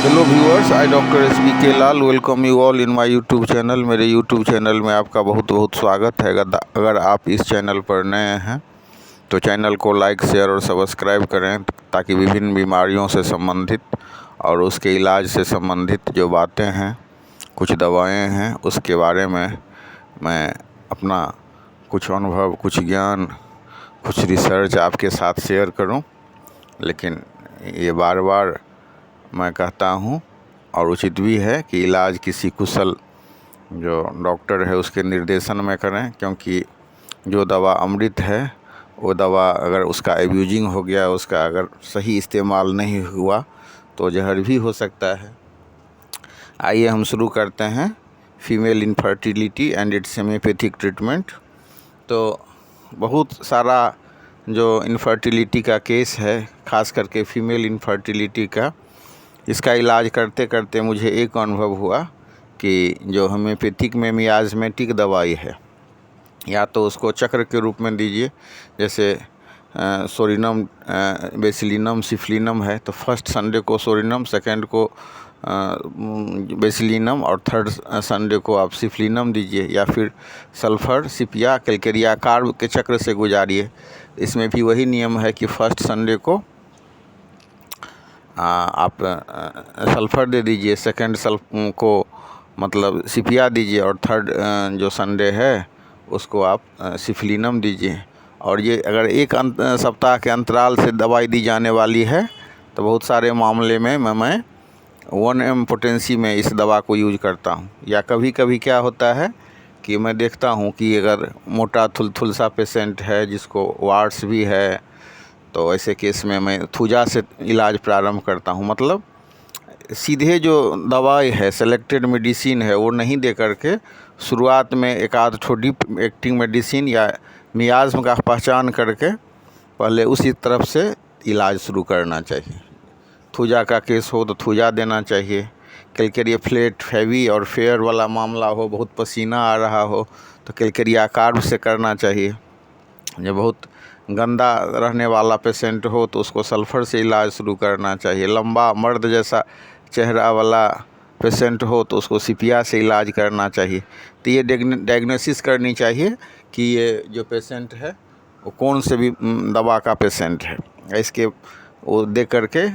Hello viewers, I doctor S B K Lal welcome you all in my YouTube channel. मेरे YouTube channel में आपका बहुत बहुत स्वागत है। अगर आप इस चैनल पर नए हैं तो चैनल को लाइक, शेयर और सब्सक्राइब करें ताकि विभिन्न बीमारियों से संबंधित और उसके इलाज से संबंधित जो बातें हैं, कुछ दवाएं हैं, उसके बारे में मैं अपना कुछ अनुभव, कुछ ज्ञान, कुछ रिसर्च आपके साथ शेयर करूं। लेकिन ये बार बार मैं कहता हूँ और उचित भी है कि इलाज किसी कुशल जो डॉक्टर है उसके निर्देशन में करें, क्योंकि जो दवा अमृत है वो दवा अगर उसका एब्यूजिंग हो गया, उसका अगर सही इस्तेमाल नहीं हुआ तो जहर भी हो सकता है। आइए हम शुरू करते हैं female infertility and it's homeopathic treatment. तो बहुत सारा जो इनफर्टिलिटी का केस है, ख़ास करके फीमेल इनफर्टिलिटी का, इसका इलाज करते करते मुझे एक अनुभव हुआ कि जो होम्योपैथिक में मियाज़मेटिक दवाई है, या तो उसको चक्र के रूप में दीजिए, जैसे सोरिनम, बेसिलिनम, सिफलिनम है तो फर्स्ट संडे को सोरिनम, सेकंड को बेसिलिनम और थर्ड संडे को आप सिफलिनम दीजिए, या फिर सल्फर, सिपिया, कैलकेरिया कार्ब के चक्र से गुजारिए। इसमें भी वही नियम है कि फर्स्ट संडे को आप सल्फ़र दे दीजिए, सेकंड को मतलब सिपिया दीजिए, और थर्ड जो संडे है उसको आप सिफलिनम दीजिए। और ये अगर एक सप्ताह के अंतराल से दवाई दी जाने वाली है तो बहुत सारे मामले में मैं 1 पोटेंसी में इस दवा को यूज करता हूँ। या कभी कभी क्या होता है कि मैं देखता हूँ कि अगर मोटा थुलथुल सा पेशेंट है जिसको वार्ड्स भी है, तो ऐसे केस में मैं थूजा से इलाज प्रारंभ करता हूँ। मतलब सीधे जो दवाई है, सेलेक्टेड मेडिसिन है, वो नहीं दे करके शुरुआत में एक आध थोड़ी डीप एक्टिंग मेडिसिन या मियाज़्म का पहचान करके पहले उसी तरफ से इलाज शुरू करना चाहिए। थूजा का केस हो तो थूजा देना चाहिए। कैलकेरिया फ्लैट, हैवी और फेयर वाला मामला हो, बहुत पसीना आ रहा हो तो कैलकेरिया कार्ब से करना चाहिए। जब बहुत गंदा रहने वाला पेशेंट हो तो उसको सल्फ़र से इलाज शुरू करना चाहिए। लंबा मर्द जैसा चेहरा वाला पेशेंट हो तो उसको सिपिया से इलाज करना चाहिए। तो ये डायग्नोसिस करनी चाहिए कि ये जो पेशेंट है वो कौन से भी दवा का पेशेंट है। इसके वो दे करके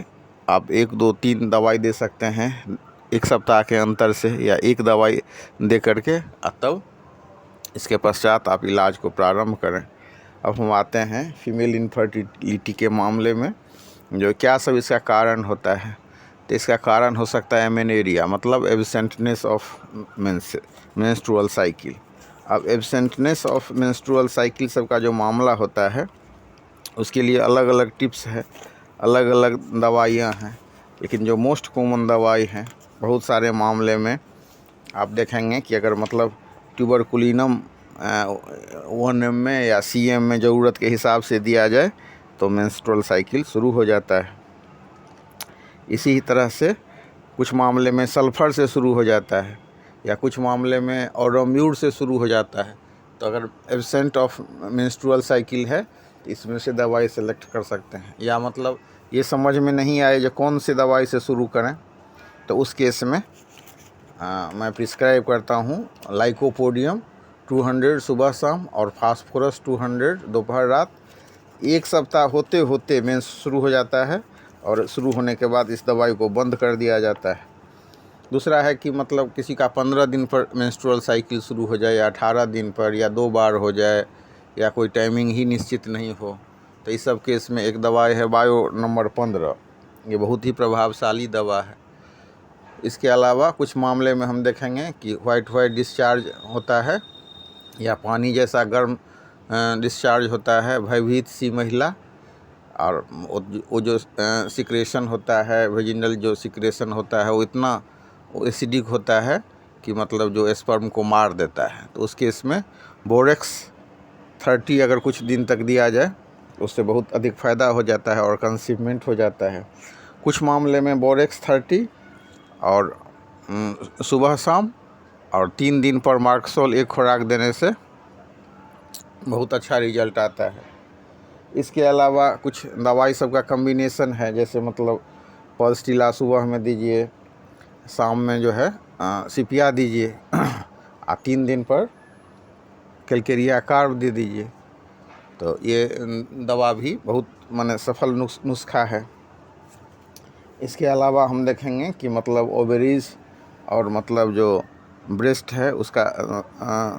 आप 1, 2, 3 दवाई दे सकते हैं एक सप्ताह के अंतर से, या एक दवाई दे करके तब इसके पश्चात आप इलाज को प्रारंभ करें। अब हम आते हैं फीमेल इनफर्टिलिटी के मामले में, जो क्या सब इसका कारण होता है। तो इसका कारण हो सकता है एमेनेरिया, मतलब एब्सेंटनेस ऑफ मेंस्ट्रुअल साइकिल। अब एब्सेंटनेस ऑफ मेंस्ट्रुअल साइकिल सब का जो मामला होता है उसके लिए अलग अलग टिप्स है, अलग अलग दवाइयाँ हैं। लेकिन जो मोस्ट कॉमन दवाई है, बहुत सारे मामले में आप देखेंगे कि अगर मतलब ट्यूबरकुलिनम 1 में या CM में ज़रूरत के हिसाब से दिया जाए तो मेंस्ट्रुअल साइकिल शुरू हो जाता है। इसी तरह से कुछ मामले में सल्फ़र से शुरू हो जाता है, या कुछ मामले में ऑरोम्यूर से शुरू हो जाता है। तो अगर एब्सेंट ऑफ मेंस्ट्रुअल साइकिल है तो इसमें से दवाई सेलेक्ट कर सकते हैं। या मतलब ये समझ में नहीं आए जो कौन सी दवाई से शुरू करें, तो उस केस में मैं प्रिस्क्राइब करता हूँ लाइकोपोडियम 200 सुबह शाम और फास्फोरस 200 दोपहर रात। एक सप्ताह होते होते मेंस शुरू हो जाता है और शुरू होने के बाद इस दवाई को बंद कर दिया जाता है। दूसरा है कि मतलब किसी का 15 दिन पर मेंस्ट्रुअल साइकिल शुरू हो जाए, या 18 दिन पर, या 2 बार हो जाए, या कोई टाइमिंग ही निश्चित नहीं हो, तो इस सब केस में एक दवाई है बायो नंबर 15। ये बहुत ही प्रभावशाली दवा है। इसके अलावा कुछ मामले में हम देखेंगे कि वाइट डिस्चार्ज होता है, या पानी जैसा गर्म डिस्चार्ज होता है, भयभीत सी महिला, और वो जो सिक्रेशन होता है, वेजिनल जो सिक्रेशन होता है वो इतना एसिडिक होता है कि मतलब जो स्पर्म को मार देता है। तो उस केस में बोरेक्स 30 अगर कुछ दिन तक दिया जाए उससे बहुत अधिक फ़ायदा हो जाता है और कंसीवमेंट हो जाता है। कुछ मामले में बोरेक्स 30 और सुबह शाम और 3 दिन पर मार्क्सोल एक खुराक देने से बहुत अच्छा रिजल्ट आता है। इसके अलावा कुछ दवाई सब का कम्बिनेशन है, जैसे मतलब पल्सटिला सुबह में दीजिए, शाम में जो है सिपिया दीजिए, 3 दिन पर कैलकेरिया कार्ब दे दीजिए। तो ये दवा भी बहुत माने सफल नुस्खा है। इसके अलावा हम देखेंगे कि मतलब ओवरीज और मतलब जो ब्रेस्ट है उसका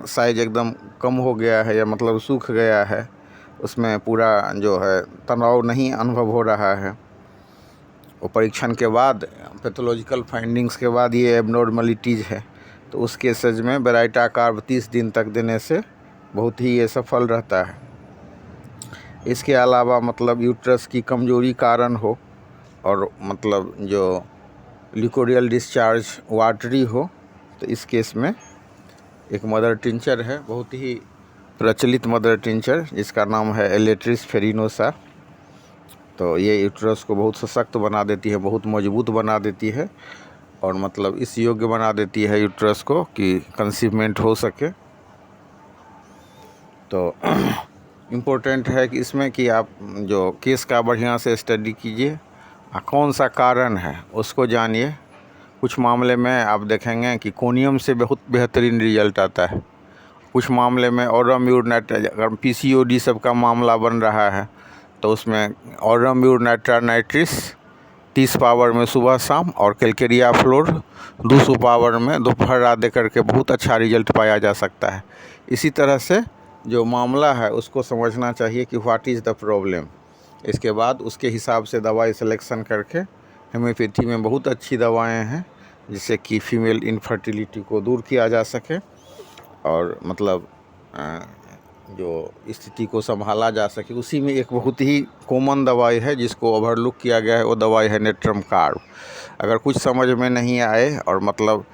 साइज एकदम कम हो गया है या मतलब सूख गया है, उसमें पूरा जो है तनाव नहीं अनुभव हो रहा है। वो परीक्षण के बाद पैथोलॉजिकल फाइंडिंग्स के बाद ये एबनॉर्मलिटीज़ है, तो उस केसेज में बेराइटा कार्ब 30 दिन तक देने से बहुत ही ये सफल रहता है। इसके अलावा मतलब यूट्रस की कमजोरी कारण हो और मतलब जो लिकोरियल डिस्चार्ज वाटरी हो, तो इस केस में एक मदर टिंचर है, बहुत ही प्रचलित मदर टिंचर, जिसका नाम है एलेट्रिस फेरिनोसा। तो ये यूट्रस को बहुत सशक्त बना देती है, बहुत मजबूत बना देती है और मतलब इस योग्य बना देती है यूट्रस को कि कंसीवमेंट हो सके। तो इम्पोर्टेंट है कि इसमें कि आप जो केस का बढ़िया से स्टडी कीजिए, कौन सा कारण है उसको जानिए। कुछ मामले में आप देखेंगे कि कोनियम से बहुत बेहतरीन रिजल्ट आता है, कुछ मामले में ऑरम्यूर नाइट्रा, अगर पीसीओडी सब का मामला बन रहा है तो उसमें ऑरम्यूर नाइट्रा नाइट्रिस 30 पावर में सुबह शाम और कैलकेरिया फ्लोर 200 पावर में दोपहर रात दे करके बहुत अच्छा रिजल्ट पाया जा सकता है। इसी तरह से जो मामला है उसको समझना चाहिए कि व्हाट इज़ द प्रॉब्लम। इसके बाद उसके हिसाब से दवाई सिलेक्शन करके, होम्योपैथी में बहुत अच्छी दवाएं हैं जिससे कि फीमेल इनफर्टिलिटी को दूर किया जा सके और मतलब जो स्थिति को संभाला जा सके। उसी में एक बहुत ही कॉमन दवाई है जिसको ओवरलुक किया गया है, वो दवाई है नेट्रम कार्ब। अगर कुछ समझ में नहीं आए और मतलब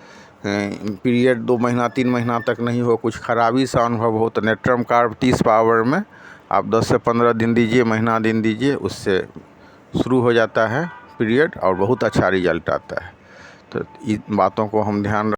पीरियड 2 महीना 3 महीना तक नहीं हो, कुछ खराबी सा अनुभव हो, तो नेट्रम कार्ब 30 पावर में आप 10 से 15 दिन दीजिए, महीना दिन दीजिए, उससे शुरू हो जाता है पीरियड और बहुत अच्छा रिजल्ट आता है। तो इन बातों को हम ध्यान